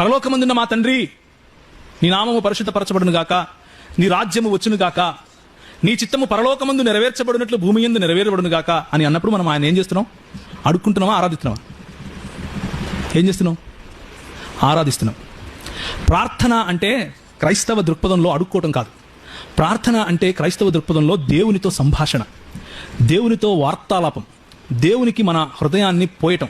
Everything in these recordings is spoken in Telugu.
పరలోకమందున్న మా తండ్రి, నీ నామము పరిశుద్ధపరచబడును గాక, నీ రాజ్యము వచ్చును గాక, నీ చిత్తము పరలోకమందు నెరవేర్చబడినట్లు భూమి యందు నెరవేరబడును గాక అని అన్నప్పుడు మనం ఆయన ఏం చేస్తున్నాం? అడుక్కుంటున్నావా? ఆరాధిస్తున్నావా? ఏం చేస్తున్నాం? ఆరాధిస్తున్నాం. ప్రార్థన అంటే క్రైస్తవ దృక్పథంలో అడుక్కోవటం కాదు. ప్రార్థన అంటే క్రైస్తవ దృక్పథంలో దేవునితో సంభాషణ, దేవునితో వార్తాలాపం, దేవునికి మన హృదయాన్ని పోయటం,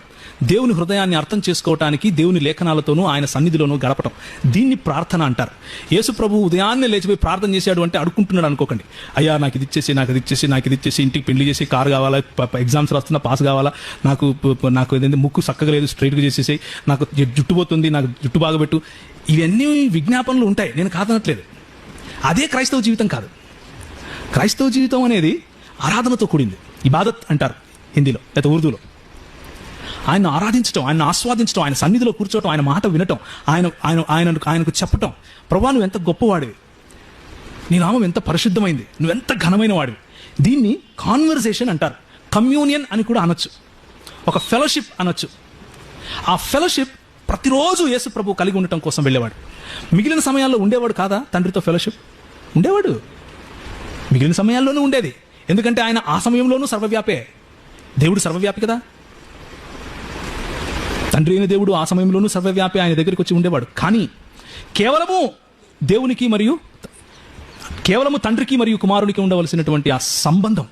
దేవుని హృదయాన్ని అర్థం చేసుకోవటానికి దేవుని లేఖనాలతోనూ ఆయన సన్నిధిలోనూ గడపటం. దీన్ని ప్రార్థన అంటారు. యేసు ప్రభు ఉదయాన్నే లేచిపోయి ప్రార్థన చేశాడు అంటే అడుక్కుంటున్నాడు అనుకోకండి. అయ్యా నాకు ఇది ఇచ్చేసి, నాకు ఇది ఇచ్చేసి, నాకు ఇది ఇచ్చేసి, ఇంటికి పెళ్లి చేసి, కారు కావాలా, ఎగ్జామ్స్ రాస్తున్నా పాస్ కావాలా, నాకు ఏదైతే ముక్కు చక్కగా లేదు స్ట్రైట్గా చేసేసి, నాకు జుట్టు పోతుంది, నాకు జుట్టు బాగబెట్టు, ఇవన్నీ విజ్ఞాపనలు ఉంటాయి, నేను కాదనట్లేదు. అదే క్రైస్తవ జీవితం కాదు. క్రైస్తవ జీవితం అనేది ఆరాధనతో కూడింది. ఇబాదత్ అంటారు హిందీలో లేదా ఉర్దూలో. ఆయన ఆరాధించటం, ఆయన ఆస్వాదించడం, ఆయన సన్నిధిలో కూర్చోవటం, ఆయన మాట వినటం, ఆయనకు చెప్పటం, ప్రభా నువ్వు ఎంత గొప్పవాడివి, నీ నామం ఎంత పరిశుద్ధమైంది, నువ్వెంత ఘనమైన వాడివి. దీన్ని కాన్వర్సేషన్ అంటారు. కమ్యూనియన్ అని కూడా అనొచ్చు, ఒక ఫెలోషిప్ అనొచ్చు. ఆ ఫెలోషిప్ ప్రతిరోజు యేసు ప్రభు కలిగి ఉండటం కోసం వెళ్ళేవాడు. మిగిలిన సమయాల్లో ఉండేవాడు కాదా? తండ్రితో ఫెలోషిప్ ఉండేవాడు, మిగిలిన సమయాల్లోనూ ఉండేది. ఎందుకంటే ఆయన ఆ సమయంలోనూ సర్వవ్యాపే. దేవుడు సర్వవ్యాపి కదా. తండ్రి అయిన దేవుడు ఆ సమయంలోనూ సర్వవ్యాపి, ఆయన దగ్గరికి వచ్చి ఉండేవాడు. కానీ కేవలము దేవునికి మరియు కేవలము తండ్రికి మరియు కుమారునికి ఉండవలసినటువంటి ఆ సంబంధం,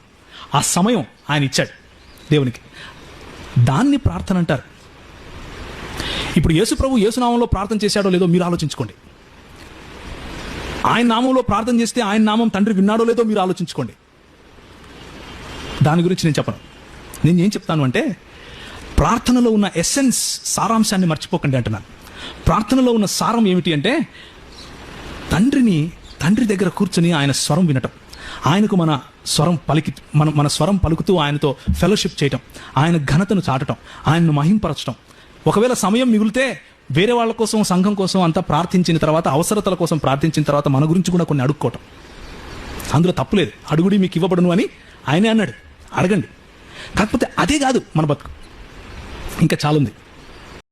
ఆ సమయం ఆయన ఇచ్చాడు దేవునికి. దాన్ని ప్రార్థన అంటారు. ఇప్పుడు యేసు ప్రభు యేసు నామంలో ప్రార్థన చేశాడో లేదో మీరు ఆలోచించుకోండి. ఆయన నామంలో ప్రార్థన చేస్తే ఆయన నామం తండ్రి విన్నాడో లేదో మీరు ఆలోచించుకోండి. దాని గురించి నేను చెప్పను. నేను ఏం చెప్తాను అంటే, ప్రార్థనలో ఉన్న ఎసెన్స్, సారాంశాన్ని మర్చిపోకండి అంటున్నాను. ప్రార్థనలో ఉన్న సారం ఏమిటి అంటే, తండ్రి దగ్గర కూర్చొని ఆయన స్వరం వినటం, ఆయనకు మన స్వరం పలుకుతూ ఆయనతో ఫెలోషిప్ చేయటం, ఆయన ఘనతను చాటటం, ఆయనను మహింపరచటం. ఒకవేళ సమయం మిగిలితే వేరే వాళ్ళ కోసం, సంఘం కోసం అంతా ప్రార్థించిన తర్వాత, అవసరతల కోసం ప్రార్థించిన తర్వాత మన గురించి కూడా కొన్ని అడుక్కోవటం, అందులో తప్పులేదు. అడుగుడి మీకు ఇవ్వబడును అని ఆయనే అన్నాడు, అడగండి. కాకపోతే అదే కాదు మన బతుకు, ఇంకా చాలా ఉంది.